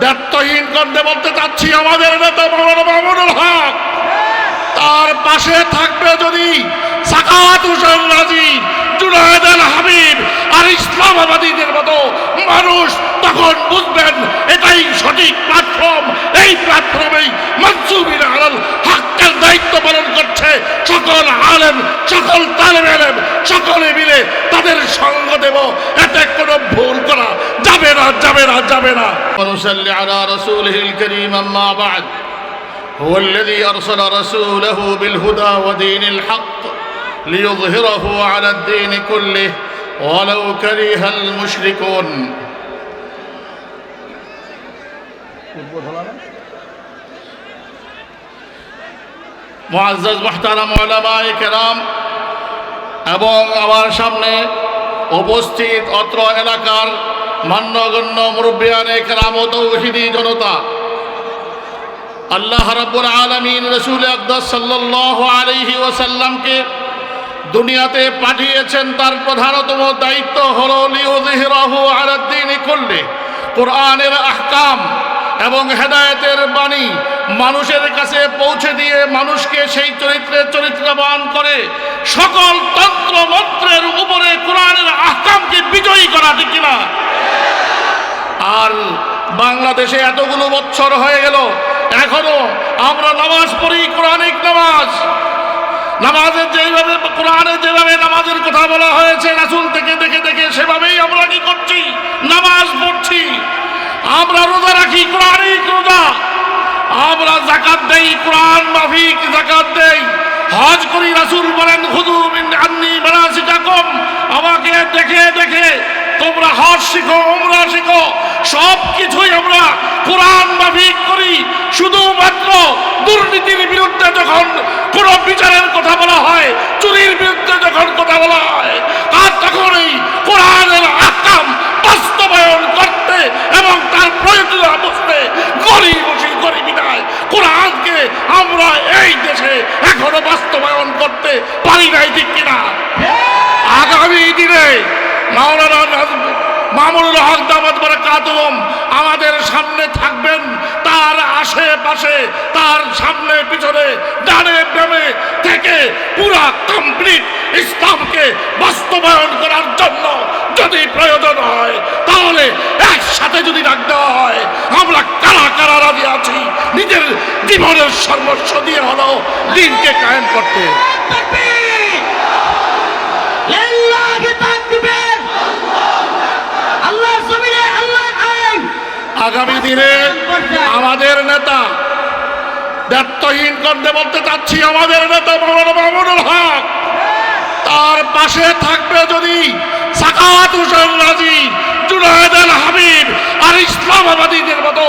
ব্যর্থহীন করতে বলতে চাচ্ছি আমাদের নেতা মাওলানা মামুনুল হক। তার পাশে থাকবে যদি সাকাত হোসেন রাজি, জুনায়েদ আল হাবিব আর ইসলামাবাদীদের মতো মানুষ, তখন বুঝবেন এটাই সঠিক প্ল্যাটফর্ম। এই প্ল্যাটফর্মেই মানসুবিন আলাল হকের দায়িত্ব পালন করছে সকল আলেম, সকল তালেবে ইলম, সকলে মিলে তাদের সঙ্গ দেব। এতে কোনো ভুল করা যাবে না, যাবে না, যাবে না। ونصلي على رسوله الكريم أما بعد هو الذي أرسل رسوله بالهدى ودين الحق ليظهره على الدين كله ولو كره المشركون। মুআজ্জাজ মুহতারাম উলামায়ে কেরাম এবং আমার সামনে উপস্থিত অত্র এলাকার মান্যগণ্য মুরব্বিয়ানে কেরাম ও তৌহিদি জনতা, আল্লাহ রাব্বুল আলামিন রাসূল আকদাস সাল্লাল্লাহু আলাইহি ওয়াসাল্লামকে দুনিয়াতে পাঠিয়েছেন। তার প্রধানতম দায়িত্ব হলো লিইয়ুযহিরাহু আলাদ দীনি কুল্লি, কোরআনের আহকাম এবং হেদায়েতের বাণী মানুষের কাছে পৌঁছে দিয়ে মানুষকে সেই চরিত্রে চরিত্রবান করে সকল তন্ত্র মন্ত্রের উপরে কোরআনের আহকামকে বিজয়ী করা, ঠিক কিনা? আর বাংলাদেশে এতগুলো বছর হয়ে গেল, এখনো আমরা নামাজ পড়ি, কোরআনিক নামাজ। নামাজের যেভাবে কোরআনে যেভাবে নামাজের কথা বলা হয়েছে রাসূল থেকে দেখে দেখে সেভাবেই আমরা কি করছি? নামাজ পড়ছি। আমরা রোজা রাখি, কোরআনিক রোজা। আমরা যাকাত দেই, কোরআন মাফিক যাকাত দেই। হজ করি, রাসূল বলেন খুযু মিন আন্নী মানাসিকাকুম, আমাকে দেখে দেখে তোমরা হজ শিখো, উমরা শিখো। সব কিছুই আমরা কোরআন মাফিক করি। শুধুমাত্র দুর্নীতির বিরুদ্ধে যখন কোন বিচারের কথা বলা হয়, চুরির বিরুদ্ধে যখন কথা বলা হয়, আর তখনই কোরআনের আহকাম বাস্তবায়ন করতে এবং তার প্রয়োজনীয়তা বুঝতে গরিবী নাই। কোরআনকে আমরা এই দেশে এখনো বাস্তবায়ন করতে পারি নাই, ঠিক কিনা? আগামী দিনে মাওলানা মামুনুল হক দামাত বারাকাতুহুম আমাদের সামনে থাকবেন। তার আশেপাশে, তার সামনে পিছনে, ডানে বামে থেকে পুরা কমপ্লিট ইসলামকে বাস্তবায়ন করার জন্য যদি প্রয়োজন হয়, তাহলে একসাথে যদি ডাক দেওয়া হয়, আমরা কারা কারা রাজি আছি নিজের জীবনের সর্বস্ব দিয়ে হলো দিনকে কায়েম করতে। আগামী দিনে আমাদের নেতা, ব্যর্থহীন করতে বলতে চাচ্ছি আমাদের নেতা মাওলানা মামুনুল হক। তার পাশে থাকবে যদি সাকাত হোসেন রাজি, জুনায়েদ আল হাবিব আর ইসলামাবাদীদের মতো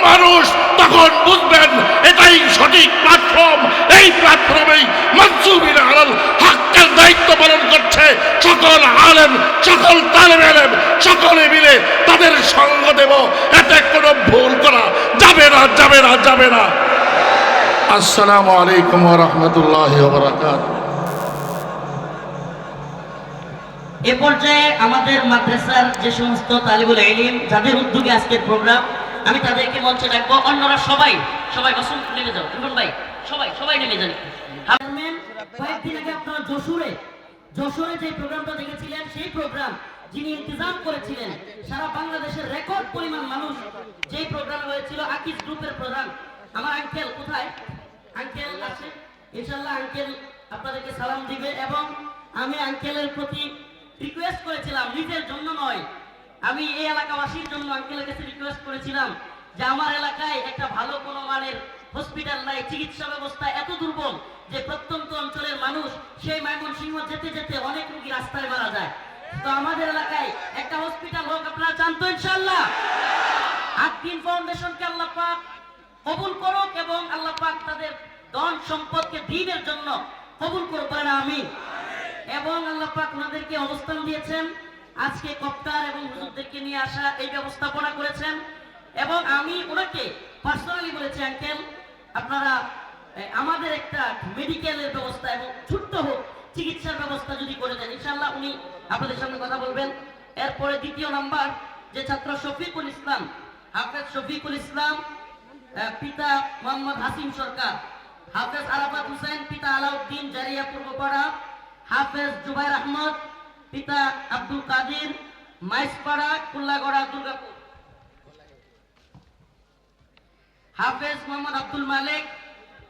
মানুষ, তখন বুঝবেন এটাই সঠিক প্ল্যাটফর্ম। এই প্ল্যাটফর্মেই মানসুবিন আলাল হকের দায়িত্ব পালন করছে সকল আলেম, সকল তালেবে ইলম, সকলে মিলে তাদের সঙ্গ দেব। এতে কোনো ভুল করা যাবে না, যাবে না, যাবে না। আসসালামু আলাইকুম ওয়া রাহমাতুল্লাহি ওয়া বারাকাতুহু। এ পর্যায়ে আমাদের মাদ্রাসার যে সমস্ত তালিবুল ইলম যাদের উদ্যোগে আজকের প্রোগ্রাম, আমি তাদেরকে মঞ্চে ডাকবো। অন্যরা সবাই বসুন, নেমে যাও। ইমরান ভাই, সবাই নেমে যান। কয়েকদিন আগে আপনারা যশোরে যে প্রোগ্রামটা দেখেছিলেন, সেই প্রোগ্রাম যিনি ইন্তজাম করেছিলেন, সারা বাংলাদেশের রেকর্ড পরিমাণ মানুষ যেই প্রোগ্রাম হয়েছিল, আকিজ গ্রুপের প্রধান আমার আঙ্কেল, কোথায় আঙ্কেল আছে? ইনশাআল্লাহ আঙ্কেল আপনাদেরকে সালাম দিবে। এবং আমি আঙ্কেলের প্রতি রিকোয়েস্ট করেছিলাম, নিজের জন্য নয়, আমি এই এলাকাবাসীর জন্য আঙ্কেলের কাছে রিকোয়েস্ট করেছিলাম যে আমার এলাকায় একটা ভালো কোনো মানের হসপিটাল নাই, চিকিৎসা ব্যবস্থা এত দুর্বল যে প্রত্যন্ত অঞ্চলের মানুষ সেই ময়মনসিংহ যেতে যেতে অনেক রোগী রাস্তায় মারা যায়। তো আমাদের এলাকায় একটা হসপিটাল হোক, আপনারা চান তো? ইনশাআল্লাহ আকিম ফাউন্ডেশনকে আল্লাহ পাক কবুল করুক এবং আল্লাহ পাক তাদের ধন সম্পদকে দ্বীনের জন্য কবুল করুক, না আমিন। এবং আল্লাহ পাক ওনাদেরকে অবস্থান দিয়েছেন, আজকে কপ্টার এবং হুজুরদেরকে নিয়ে আসা এই ব্যবস্থাপনা করেছেন। এবং আমি ওনাকে পার্সোনালি বলেছি, আঙ্কেল আপনারা আমাদের একটা মেডিকেলের ব্যবস্থা এবং ছোট্ট হোক চিকিৎসার ব্যবস্থা যদি করে দেন, ইনশাআল্লাহ উনি আপনাদের সামনে কথা বলবেন। এরপরে দ্বিতীয় নাম্বার যে ছাত্র শফিকুল ইসলাম হাফেজ শফিকুল ইসলাম, পিতা মোহাম্মদ হাসিম সরকার। হাফেজ আরাফাত হোসেন, পিতা আলাউদ্দিন জারিয়া পূর্বপাড়া। হাফেজ জুবাইর আহমদ, পিতা আব্দুল কাদির, মাইসপাড়া, কুল্লাগড়া, দুর্গাপুর। হাফেজ মোহাম্মদ আব্দুল মালিক,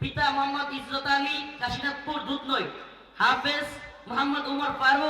পিতা মোহাম্মদ ইজ্জত আলী, কাশীনাথপুর, দুধনৈ। হাফেজ মোহাম্মদ উমর ফারুক।